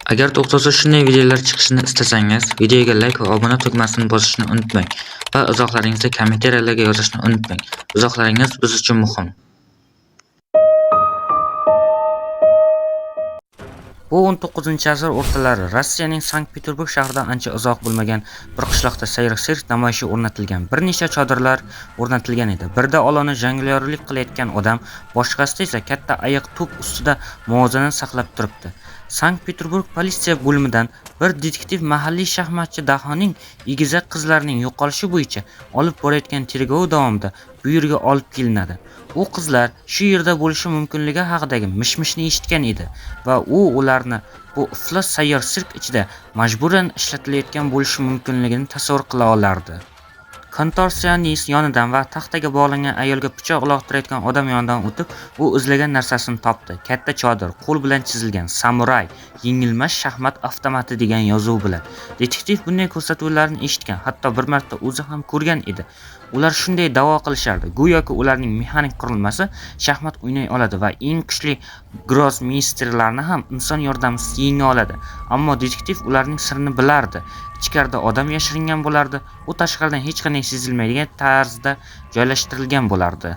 Agar to'xtasa shunday videolar chiqishini istasangiz, videoga like va obuna tugmasini bosishni unutmang va izohlaringizni kommentariyalarga yozishni unutmang. Izohlaringiz biz uchun muhim. Bu 19-asr o'rtalari Rossiyaning Sankt-Peterburg shahridan ancha uzoq bo'lmagan bir qishloqda sayr sirk namoyishi o'rnatilgan. Bir nechta chodirlar o'rnatilgan edi. Birida olovni jonglyorlik qilayotgan odam, boshqasida esa katta ayiq to'p ustida muvozanat saqlab turibdi. Sankt-Peterburg politsiya bo'limidan bir detektiv mahalliy shaxmatchi Dahoning egizak qizlarining yo'qolishi bo'yicha olib borayotgan tergov davomida bu yerga olib kelinadi. U qizlar shu yerda bo'lishi mumkinligi haqidagi mish-mishni eshitgan edi va ularni bu iflos sayyor sirk ichida majburan ishlatilayotgan bo'lishi mumkinligini tasavvur qila olardi. Kontorsionist yonidan va taxtaga bog'langan ayolga pichoq uloqtirayotgan odam yonidan o'tib, u izlagan narsasini topdi. Katta chodir, qo'l bilan chizilgan samuray, yengilmas shaxmat avtomati degan yozuv bilan. Detektiv bunday ko'rsatuvlarni eshitgan, hatto bir marta o'zi ham ko'rgan edi. Ular shunday da'vo qilishardi, go'yoki ularning mexanik qurilmasi shaxmat o'ynay oladi va eng kuchli grossmeysterlarni ham inson yordamisiz yenga oladi. Ammo detektiv ularning sirini bilardi. Ichkarida odam yashiringan bo'lardi. U tashqaridan hech qanday sezilmaydigan tarzda joylashtirilgan bo'lardi.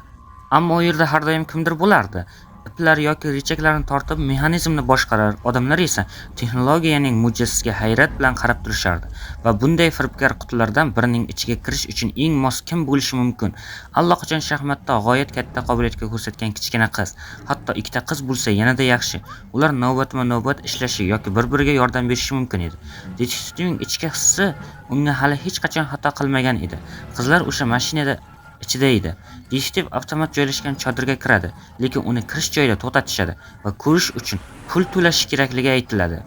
Ammo u yerda har doim kimdir bo'lardi. Iplar yoki richaklarni tortib mexanizmni boshqarar, odamlar esa texnologiyaning mo'jizasiga hayrat bilan qarab turishardi va bunday firibgar qutilardan birining ichiga kirish uchun eng mos kim bo'lishi mumkin? Allaqachon shaxmatda g'oyat katta qobiliyatga ko'rsatgan kichkina qiz, hatto ikkita qiz bo'lsa yanada yaxshi. Ular navbatma-navbat ishlashi yoki bir-biriga yordam berishi mumkin edi. Detektivning ichki hissi unga hali hech qachon xato qilmagan edi. Qizlar o'sha mashinada ichida edi. Detektiv avtomat joylashgan chodirga kiradi, lekin uni kirish joyida to'xtatishadi va ko'rish uchun pul to'lash kerakligi aytiladi.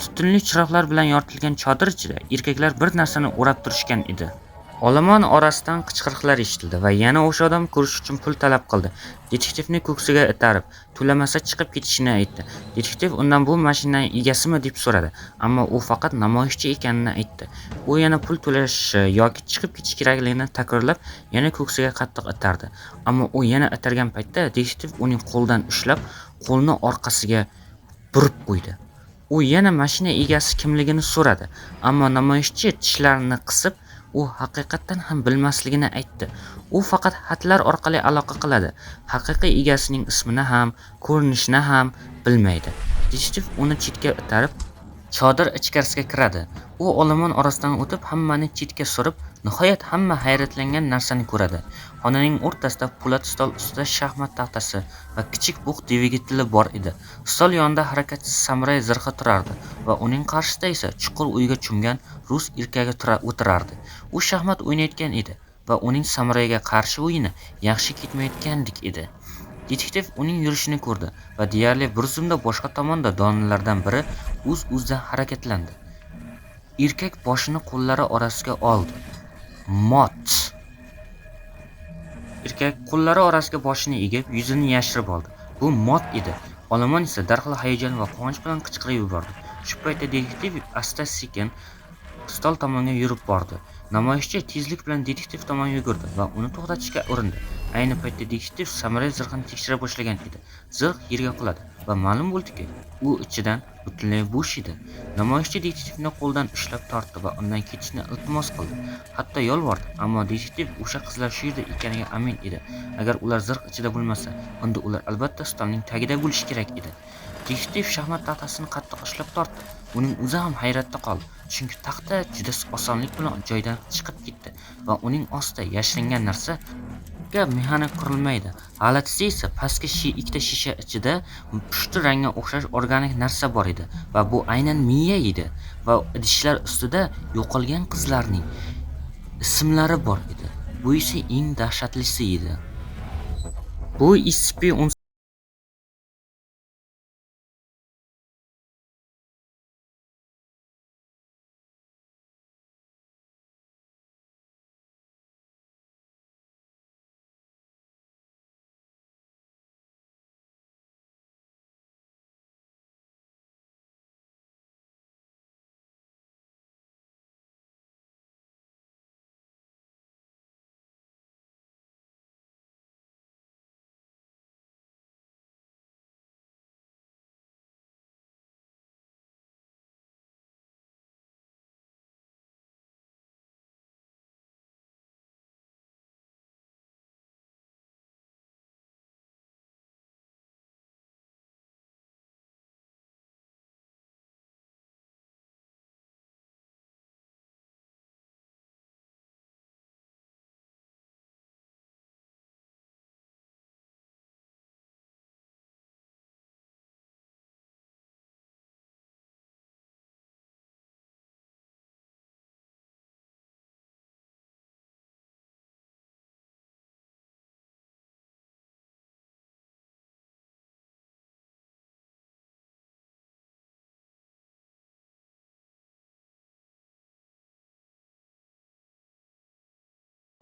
Tutunli chiroqlar bilan yoritilgan chodir ichida erkaklar bir narsani o'rab turishgan edi. Olomon orasidan qichqiriqlar eshitildi va yana o'sha odam ko'rish uchun pul talab qildi. Detektivni ko'ksiga itarib, to'lamasa chiqib ketishini aytdi. Detektiv undan bu mashinaning egasimi deb so'radi, ammo u faqat namoyishchi ekanini aytdi. U yana pul to'lashi yoki chiqib ketish kerakligini takrorlab, yana ko'ksiga qattiq itardi. Ammo u yana itargan paytda detektiv uning qo'lidan ushlab, qo'lni orqasiga burib qo'ydi. U yana mashina egasi kimligini so'radi, ammo namoyishchi tishlarini qisib, u haqiqatan ham bilmasligini aytdi. U faqat xatlar orqali aloqa qiladi. Haqiqiy egasining ismini ham, ko'rinishini ham bilmaydi. Detektiv uni chetga itarib, chodir ichkarisiga kiradi. U olomon orasidan o'tib, hammani chetga surib, nihoyat hamma hayratlangan narsani ko'radi. Xonaning o'rtasida po'lat stol ustida shaxmat taxtasi va kichik bug' dvigateli bor edi. Stol yonida harakatsiz samuray zirhi turardi va uning qarshisida esa chuqur o'yga cho'mgan rus erkagi o'tirardi. U shaxmat o'ynayotgan edi va uning samurayga qarshi o'yini yaxshi ketmayotgandek edi. Detektiv uning yurishini ko'rdi va deyarli bir zumda boshqa tomonda donalardan biri o'z-o'zidan harakatlandi. Erkak boshini qo'llari orasiga oldi. Mot. Erkak qo'llari orasiga boshini egib, yuzini yashirib oldi. Bu Mot edi. Olomon esa darhol hayajon va quvonch bilan qichqirib yubordi. Shu paytda detektiv asta-sekin stol tomonga yurib bordi. Namoyishchi tezlik bilan detektiv tomon yugurdi va uni to'xtatishga urindi. Ayni paytda detektiv samuray zirhini tekshira boshlagan edi. Zirh yerga quladi va ma'lum bo'ldiki, u ichidan butunlay bo'sh edi. Namoyishchi detektivni qo'ldan ushlab tortdi va undan ketishni iltimos qildi. Hatto yolvordi, ammo detektiv o'sha qizlar shu yerda ekaniga amin edi. Agar ular zirh ichida bo'lmasa, unda ular albatta stolning tagida bo'lishi kerak edi. Detektiv shaxmat taxtasini qattiq ushlab tortdi. Uning o'zi ham hayratda qoldi, chunki taxta juda osonlik bilan joyidan chiqib ketdi va uning ostida yashiringan narsa mexanik qurilmaydi. G'alatisi esa pastki ikkita shisha ichida pushti rangga o'xshash organik narsa bor edi va bu aynan miya edi va idishlar ustida yo'qolgan qizlarning ismlari bor edi. Bu esa eng dahshatlisi edi. Bu SCP-18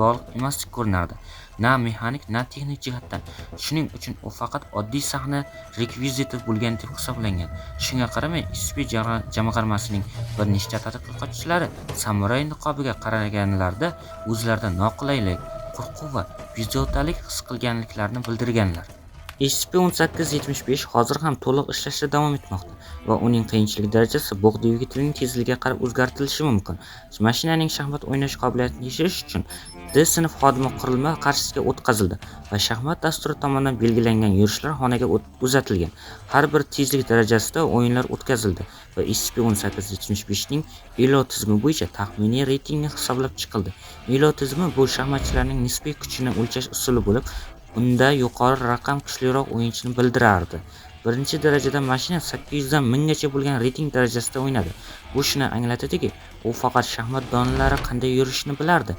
bog'liq emasdek ko'rinardi. Na mexanik, na texnik jihatdan. Shuning uchun u faqat oddiy sahna rekviziti bo'lgan deb hisoblangan. Shunga qaramay, SP jamg'armasining bir nechta tadqiqotchilari samuray niqobiga qaraganlarida o'zlarida noqulaylik, qo'rquv va bezovtalik his qilganliklarini bildirganlar. SCP-1875 hozir ham to'liq ishlashda davom etmoqda va uning qiyinchilik darajasi bug' dvigatelining tezligiga qarab o'zgartirilishi mumkin. Mashinaning shaxmat o'ynash qobiliyatini oshirish uchun D sinf xodimi qurilma qarshisiga o'tkazildi va shaxmat dasturi tomonidan belgilangan yurishlar xonaga uzatilgan. Har bir tezlik darajasida o'yinlar o'tkazildi va SCP-1875 ning ILO tizimi bo'yicha taxminiy reytingi hisoblab chiqildi. ILO tizimi bu shaxmatchilarning nisbiy kuchini o'lchash usuli bo'lib, unda yuqori raqam kuchliroq o'yinchini bildirardi. Birinchi darajada mashina 800 dan 1000 gacha bo'lgan reyting darajasida o'ynadi. Bu shuni anglatadiki, u faqat shaxmat donalari qanday yurishini bilardi.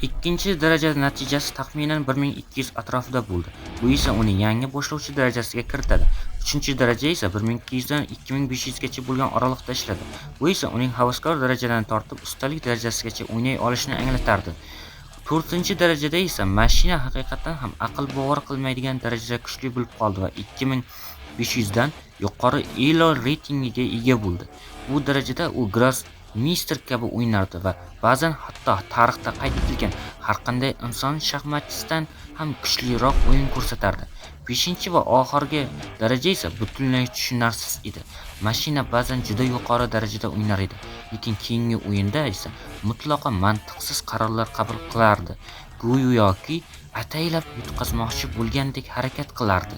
Ikkinchi darajada natijasi taxminan 1200 atrofida bo'ldi. Bu esa uni yangi boshlovchi darajasiga kiritadi. Uchinchi daraja esa 1200 dan 2500 gacha bo'lgan oraliqda ishladi. Bu esa uning havaskor darajadan tortib ustalik darajasigacha o'ynay olishini anglatardi. 4-darajada esa mashina haqiqatan ham aql bovar qilmaydigan darajada kuchli bo'lib qoldi va 2500 dan yuqori ILO reytingiga ega bo'ldi. Bu darajada u Grossmeister kabi o'ynardi va ba'zan hatto tarixda qayd etilgan har qanday inson shaxmatchisidan ham kuchliroq o'yin ko'rsatardi. 5va oxirgi daraja esa butunlay tushunarsiz edi. Mashina ba'zan juda yuqori darajada o'ynar edi, lekin keyingi o'yinda esa mutlaqo mantiqsiz qarorlar qabul qilardi. Go'yoki ataylab yutqazmoqchi bo'lgandek harakat qilardi.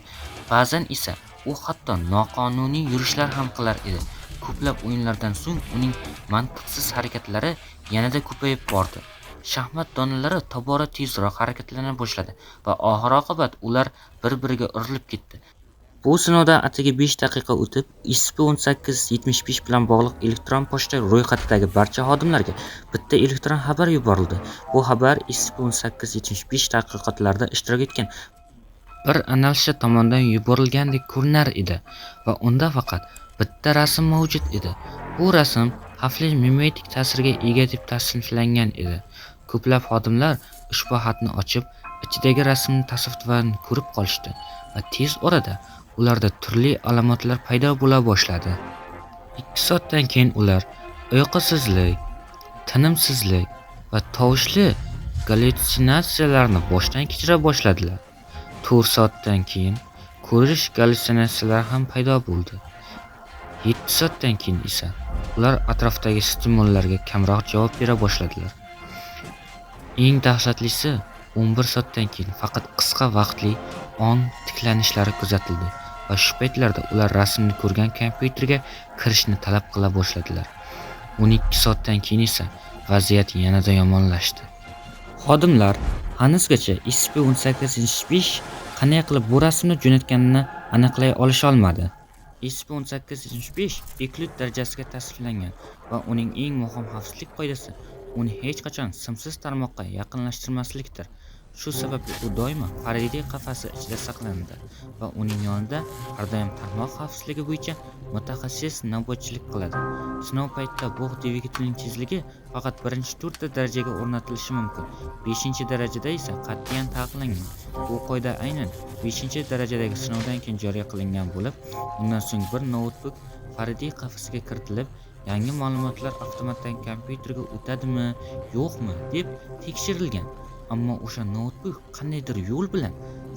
Ba'zan esa u hatto noqonuniy yurishlar ham qilar edi. Ko'plab o'yinlardan so'ng uning mantiqsiz harakatlari yanada ko'payib bordi. Shaxmat donalari tobora tezroq harakatlana boshladi va oxir-oqibat ular bir-biriga urilib ketdi. Bu sinovdan atigi 5 daqiqa o'tib, SCP-1875 bilan bog'liq elektron pochta ro'yxatidagi barcha xodimlarga bitta elektron xabar yuborildi. Bu xabar SCP-1875 tadqiqotlarida ishtirok etgan bir analistcha tomonidan yuborilgandek ko'rinar edi va unda faqat bitta rasm mavjud edi. Bu rasm xavfli mimetik ta'sirga ega deb tasniflangan edi. Ko'plab xodimlar ushbu xatni ochib, ichidagi rasmni tasodifan ko'rib qolishdi va tez orada ularda turli alomatlar paydo bo'la boshladi. 2 soatdan keyin ular uyqusizlik, tinimsizlik va tovushli gallyutsinatsiyalarni boshdan kechira boshladilar. 4 soatdan keyin ko'rish gallyutsinatsiyalari ham paydo bo'ldi. 7 soatdan keyin esa ular atrofdagi stimullarga kamroq javob bera boshladilar. Eng dahshatlisi, 11 soatdan keyin faqat qisqa vaqtli ong tiklanishlari kuzatildi va shu paytlarda ular rasmni ko'rgan kompyuterga kirishni talab qila boshladilar. 12 soatdan keyin esa vaziyat yanada yomonlashdi. Xodimlar hanuzgacha SCP-1875 qanday qilib bu rasmni jo'natganini aniqlay olisha olmadi. SCP-1875 Euclid darajasiga tasniflangan va uning eng muhim xavfsizlik qoidasi uni hech qachon simsiz tarmoqqa yaqinlashtirmaslikdir. Shu sababli u doimo Faraday qafasi ichida saqlanadi va uning yonida har doim tarmoq xavfsizligi bo'yicha mutaxassis navbatchilik qiladi. Sinov paytida bug' dvigatelining tezligi faqat 1-4 darajaga o'rnatilishi mumkin. 5-darajada esa qat'iyan taqiqlangan. Bu qoida aynan 5-darajadagi sinovdan keyin joriy qilingan bo'lib, undan so'ng bir noutbuk Faraday qafasiga kiritilib, yangi ma'lumotlar avtomatdan kompyuterga o'tadimi, yo'qmi deb tekshirilgan. Ammo o'sha noutbuk qandaydir yo'l bilan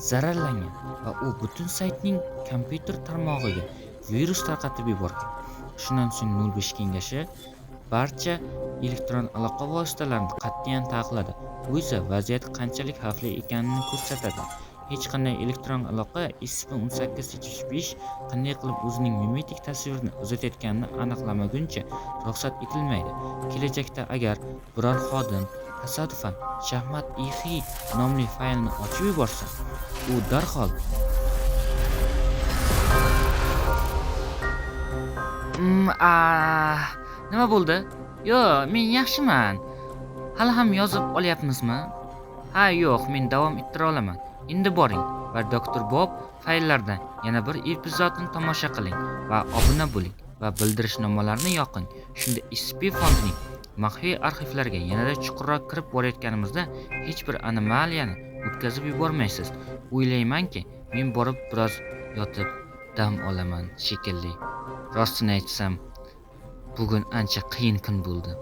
zararlangan va u butun saytning kompyuter tarmog'iga virus tarqatib yuborgan. Shundan so'ng 05 kengashi barcha elektron aloqa vositalarini qat'iyan taqiqladi. Bu esa vaziyat qanchalik xavfli ekanini ko'rsatadi. Hech qanday elektron aloqa SCP-1875 qanday qilib o'zining mimetik tasvirini uzatayotganini aniqlamaguncha ruxsat etilmaydi. Kelajakda agar biror xodim tasodifan shaxmat EFI nomli faylni ochib yuborsa, u darhol nima bo'ldi? Yo'q, men yaxshiman. Hali ham yozib olyapmizmi? Ha, yo'q, men davom ettira olaman. Endi boring va Dr. Bob fayllardan yana bir epizodni tomosha qiling va obuna bo'ling. va bildirishnomalarni yoqing. Shunda SCP fondining maxfiy arxivlariga yanada chuqurroq kirib borayotganimizda hech bir anomaliyani o'tkazib yubormaysiz. O'ylaymanki, men borib biroz yotib dam olaman shekilli. Rostini aytsam, bugun ancha qiyin kun bo'ldi.